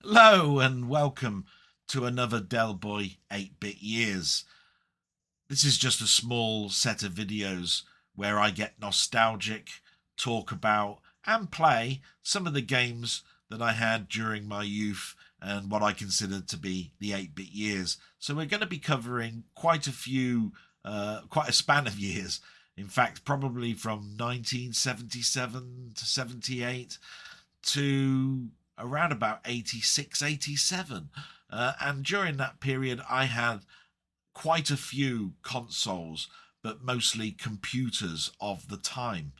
Hello and welcome to another Delboy 8-bit years. This is just a small set of videos where I get nostalgic, talk about and play some of the games that I had during my youth and what I consider to be the 8-bit years. So we're going to be covering quite a span of years. In fact, probably from 1977 to 78 to around about 86, 87. And during that period, I had quite a few consoles, but mostly computers of the time.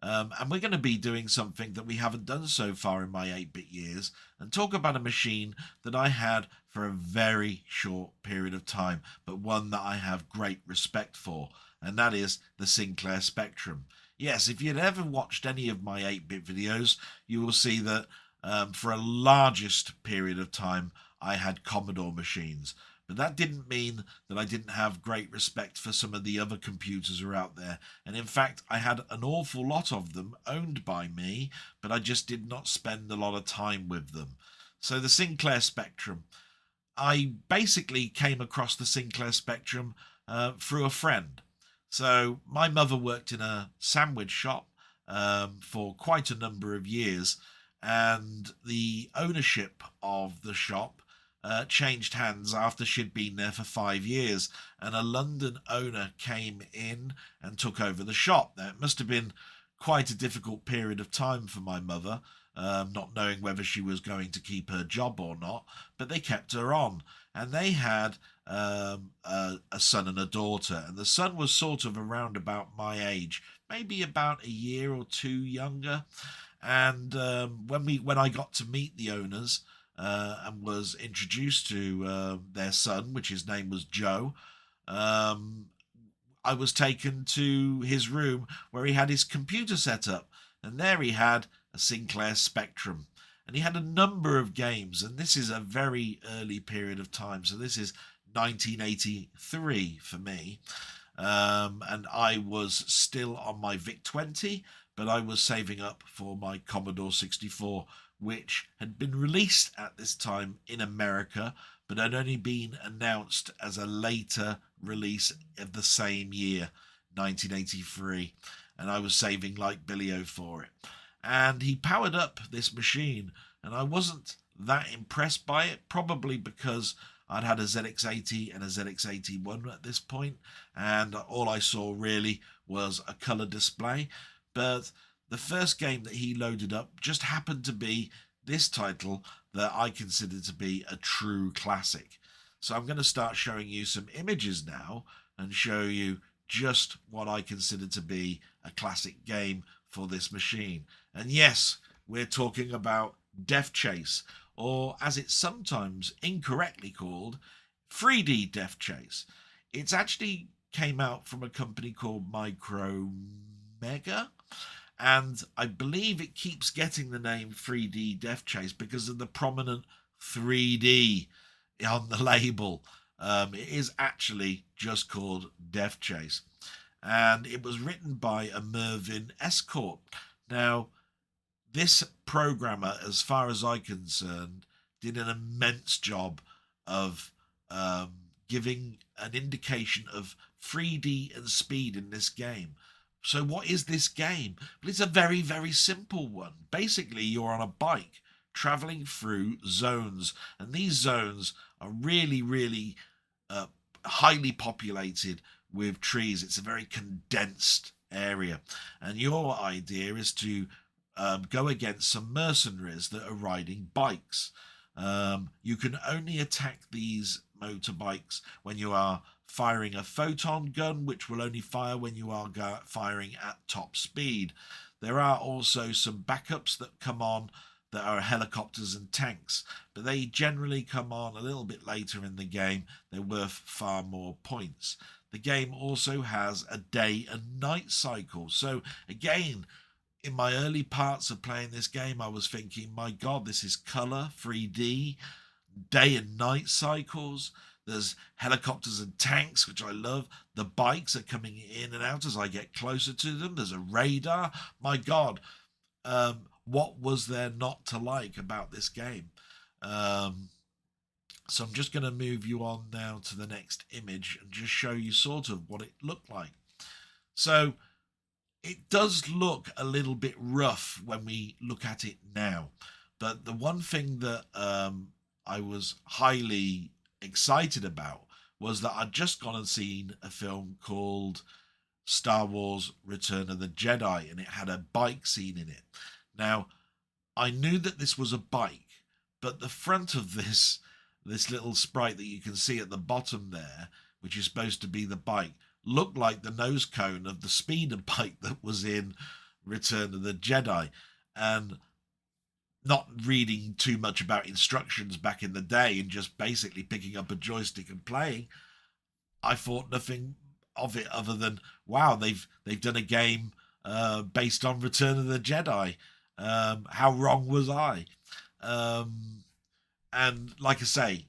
And we're going to be doing something that we haven't done so far in my 8-bit years and talk about a machine that I had for a very short period of time, but one that I have great respect for, and that is the Sinclair Spectrum. Yes, if you'd ever watched any of my 8-bit videos, you will see that for a largest period of time, I had Commodore machines. But that didn't mean that I didn't have great respect for some of the other computers who are out there. And in fact, I had an awful lot of them owned by me, but I just did not spend a lot of time with them. So the Sinclair Spectrum, I basically came across the Sinclair Spectrum through a friend. So my mother worked in a sandwich shop for quite a number of years, and the ownership of the shop changed hands after she'd been there for 5 years, and a London owner came in and took over the shop. Now, it must have been quite a difficult period of time for my mother, not knowing whether she was going to keep her job or not, but they kept her on, and they had a son and a daughter, and the son was sort of around about my age, maybe about a year or two younger. And when I got to meet the owners and was introduced to their son, which his name was Joe, um, I was taken to his room where he had his computer set up, and there he had a Sinclair Spectrum. And he had a number of games, and this is a very early period of time. So this is 1983 for me. And I was still on my VIC 20, but I was saving up for my Commodore 64, which had been released at this time in America, but had only been announced as a later release of the same year, 1983. And I was saving like Billy-O for it. And he powered up this machine, and I wasn't that impressed by it, probably because I'd had a ZX80 and a ZX81 at this point, and all I saw really was a colour display. But the first game that he loaded up just happened to be this title that I consider to be a true classic. So I'm going to start showing you some images now and show you just what I consider to be a classic game for this machine. And yes, we're talking about Deathchase, or as it's sometimes incorrectly called, 3D Deathchase. It's actually came out from a company called Micromega, and I believe it keeps getting the name 3D Deathchase because of the prominent 3D on the label. It is actually just called Deathchase, and it was written by a Mervyn Escort. Now, this programmer, as far as I'm concerned, did an immense job of giving an indication of 3D and speed in this game. So what is this game? Well, it's a very, very simple one. Basically, you're on a bike traveling through zones, and these zones are really, really highly populated with trees. It's a very condensed area, and your idea is to go against some mercenaries that are riding bikes. You can only attack these motorbikes when you are firing a photon gun, which will only fire when you are firing at top speed. There are also some backups that come on that are helicopters and tanks, but they generally come on a little bit later in the game. They're worth far more points. The game also has a day and night cycle. So again, in my early parts of playing this game, I was thinking, my God, this is color, 3D, day and night cycles. There's helicopters and tanks, which I love. The bikes are coming in and out as I get closer to them. There's a radar. My God, what was there not to like about this game? So I'm just going to move you on now to the next image and just show you sort of what it looked like. So it does look a little bit rough when we look at it now. But the one thing that I was highly excited about was that I'd just gone and seen a film called Star Wars Return of the Jedi, and it had a bike scene in it. Now, I knew that this was a bike, but the front of this little sprite that you can see at the bottom there, which is supposed to be the bike, looked like the nose cone of the speeder bike that was in Return of the Jedi. And not reading too much about instructions back in the day and just basically picking up a joystick and playing, I thought nothing of it other than, wow, they've done a game based on Return of the Jedi. How wrong was I? And like I say,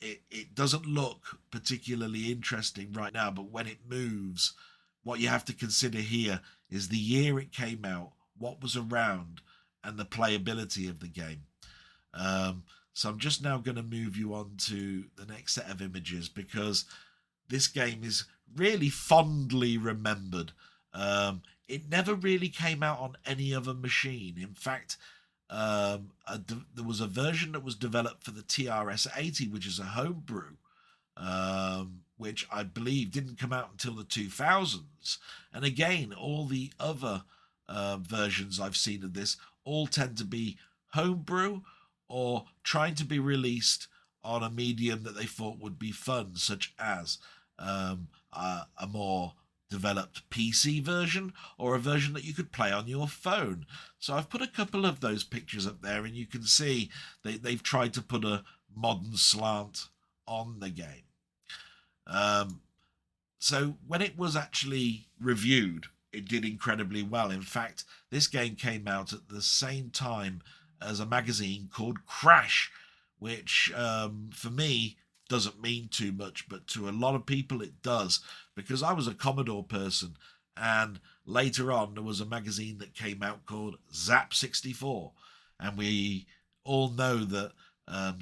it doesn't look particularly interesting right now, but when it moves, what you have to consider here is the year it came out, what was around, and the playability of the game. So I'm just now going to move you on to the next set of images, because this game is really fondly remembered. It never really came out on any other machine. In fact, there was a version that was developed for the TRS-80, which is a homebrew, which I believe didn't come out until the 2000s. And again, all the other versions I've seen of this all tend to be homebrew or trying to be released on a medium that they thought would be fun, such as a more developed PC version or a version that you could play on your phone. So I've put a couple of those pictures up there, and you can see they've tried to put a modern slant on the game. So when it was actually reviewed, it did incredibly well. In fact, this game came out at the same time as a magazine called Crash, which for me doesn't mean too much, but to a lot of people it does, because I was a Commodore person, and later on there was a magazine that came out called Zap 64, and we all know that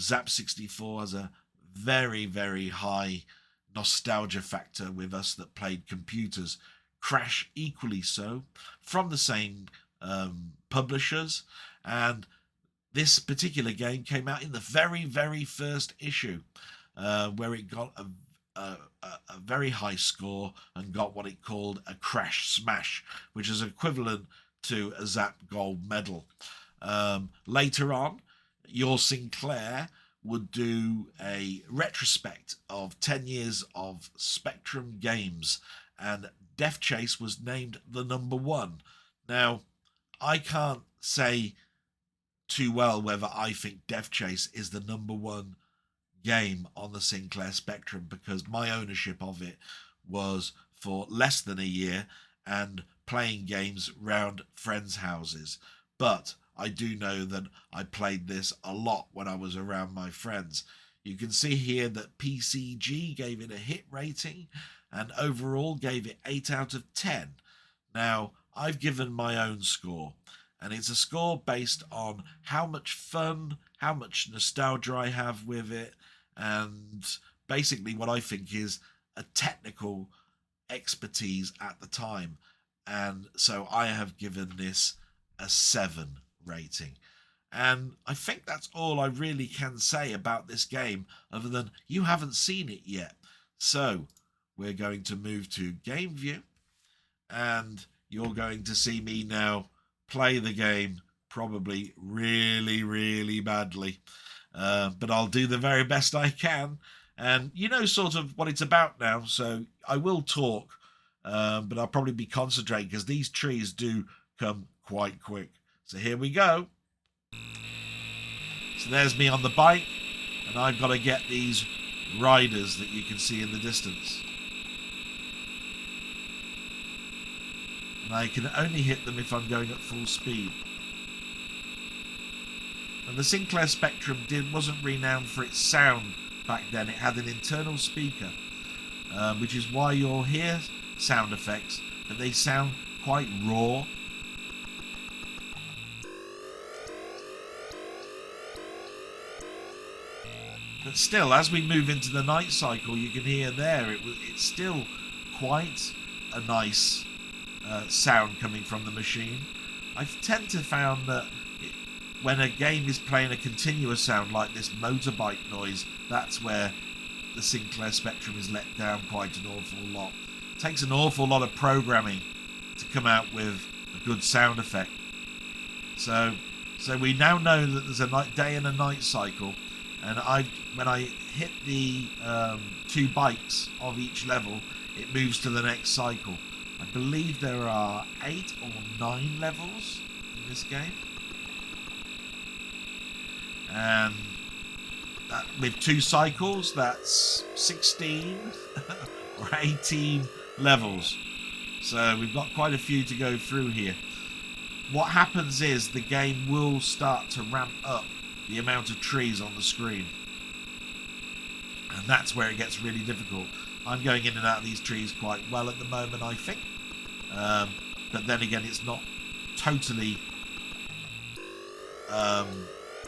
Zap 64 has a very, very high nostalgia factor with us that played computers. Crash equally so, from the same publishers, and this particular game came out in the very, very first issue, where it got a very high score and got what it called a Crash Smash, which is equivalent to a Zap Gold Medal. Later on, your Sinclair would do a retrospect of 10 years of Spectrum games, and Deathchase was named the #1. Now, I can't say too well whether I think Deathchase is the #1 game on the Sinclair Spectrum, because my ownership of it was for less than a year and playing games round friends' houses. But I do know that I played this a lot when I was around my friends. You can see here that PCG gave it a hit rating and overall gave it 8 out of 10. Now, I've given my own score, and it's a score based on how much fun, how much nostalgia I have with it, and basically what I think is a technical expertise at the time. And so I have given this a 7 rating. And I think that's all I really can say about this game, other than you haven't seen it yet. So we're going to move to Game View, and you're going to see me now play the game, probably really, really badly. But I'll do the very best I can. And you know sort of what it's about now, so I will talk, but I'll probably be concentrating because these trees do come quite quick. So here we go. So there's me on the bike, and I've got to get these riders that you can see in the distance. And I can only hit them if I'm going at full speed. And the Sinclair Spectrum wasn't renowned for its sound back then. It had an internal speaker, which is why you'll hear sound effects, but they sound quite raw. But still, as we move into the night cycle, you can hear there it's still quite a nice sound coming from the machine. I tend to found that when a game is playing a continuous sound like this motorbike noise, that's where the Sinclair Spectrum is let down quite an awful lot. It takes an awful lot of programming to come out with a good sound effect. So we now know that there's a day and a night cycle, and when I hit the 2 bikes of each level, it moves to the next cycle. I believe there are 8 or 9 levels in this game, and with 2 cycles, that's 16 or 18 levels. So we've got quite a few to go through here. What happens is the game will start to ramp up the amount of trees on the screen, and that's where it gets really difficult. I'm going in and out of these trees quite well at the moment, I think, but then again, it's not totally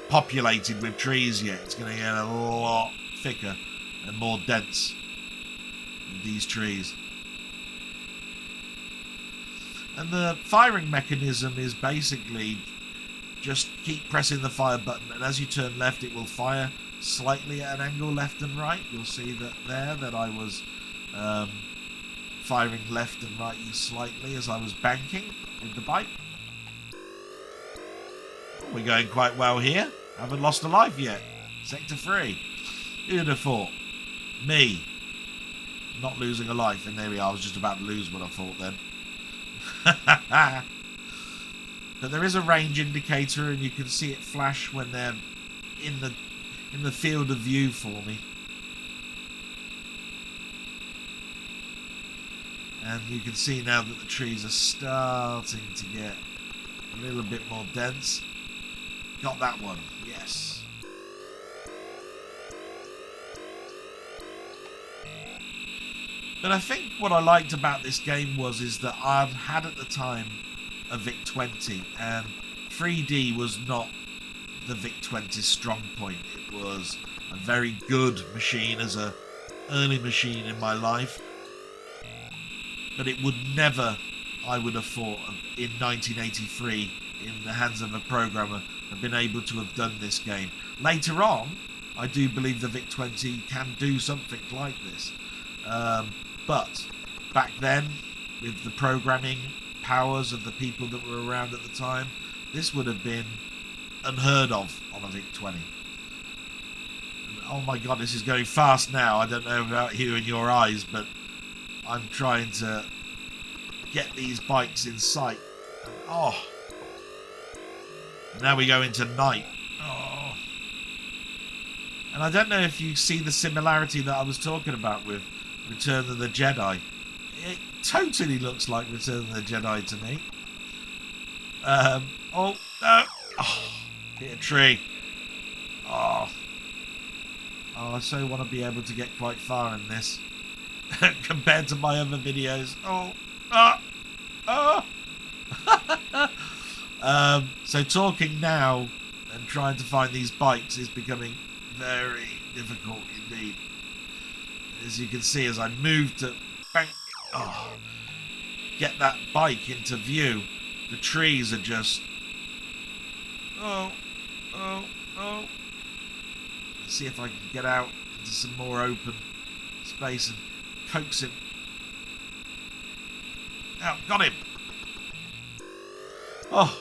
populated with trees yet. It's going to get a lot thicker and more dense with these trees. And the firing mechanism is basically just keep pressing the fire button, and as you turn left it will fire slightly at an angle left and right. You'll see that I was firing left and right slightly as I was banking with the bike. We're going quite well here. Haven't lost a life yet. Sector 3. Who'd have thought? Me. Not losing a life. And there we are. I was just about to lose what I thought then. But there is a range indicator, and you can see it flash when they're in the field of view for me. And you can see now that the trees are starting to get a little bit more dense. Got that one, yes. But I think what I liked about this game is that I'd had at the time a VIC-20, and 3D was not the VIC-20's strong point. It was a very good machine as an early machine in my life, but it would never, I would have thought, in 1983, in the hands of a programmer, have been able to have done this game. Later on, I do believe the VIC-20 can do something like this. But back then, with the programming powers of the people that were around at the time, this would have been unheard of on a VIC-20. Oh my god, this is going fast now. I don't know about you and your eyes, but I'm trying to get these bikes in sight. Oh. And now we go into night. Oh. And I don't know if you see the similarity that I was talking about with Return of the Jedi. It totally looks like Return of the Jedi to me. Oh, no. Oh, hit a tree. Oh. Oh, I so want to be able to get quite far in this compared to my other videos. Oh. So talking now and trying to find these bikes is becoming very difficult indeed. As you can see, as I move to get that bike into view, the trees are just Let's see if I can get out into some more open space and coax him. Oh, got him. Oh,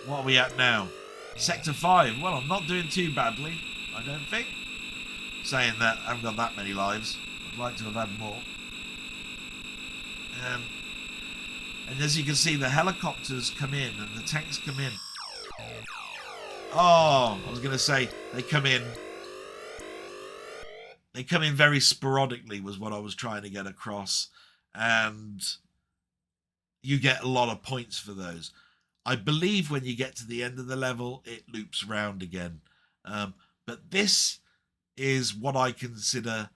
what are we at now? Sector 5. Well, I'm not doing too badly, I don't think. Saying that, I haven't got that many lives. I'd like to have had more. And as you can see, the helicopters come in and the tanks come in. Oh, I was going to say, they come in very sporadically was what I was trying to get across. And you get a lot of points for those. I believe when you get to the end of the level, it loops round again. But this is what I consider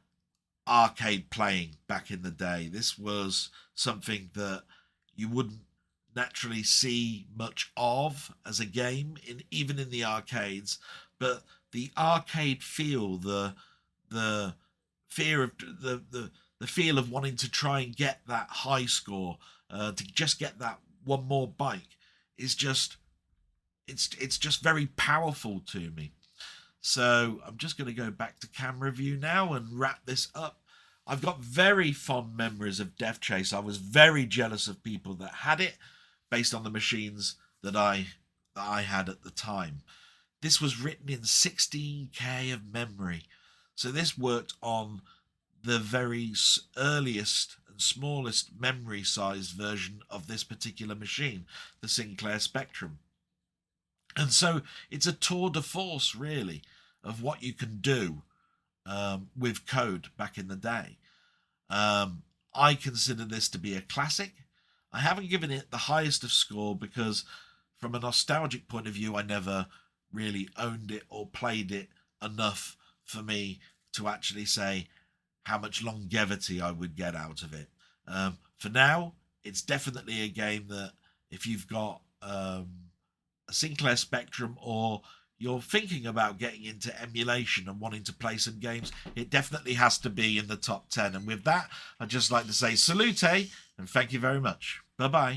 arcade playing back in the day. This was something that you wouldn't naturally see much of as a game, even in the arcades. But the arcade feel, the fear of the feel of wanting to try and get that high score, to just get that one more bike, is just it's just very powerful to me. So I'm just going to go back to camera view now and wrap this up. I've got very fond memories of Deathchase. I was very jealous of people that had it based on the machines that I had at the time. This was written in 16K of memory. So this worked on the very earliest and smallest memory sized version of this particular machine, the Sinclair Spectrum. And so it's a tour de force, really, of what you can do with code back in the day. I consider this to be a classic. I haven't given it the highest of score because from a nostalgic point of view, I never really owned it or played it enough for me to actually say how much longevity I would get out of it. For now, it's definitely a game that if you've got a Sinclair Spectrum, or you're thinking about getting into emulation and wanting to play some games, it definitely has to be in the top 10. And with that, I'd just like to say salute and thank you very much. Bye-bye.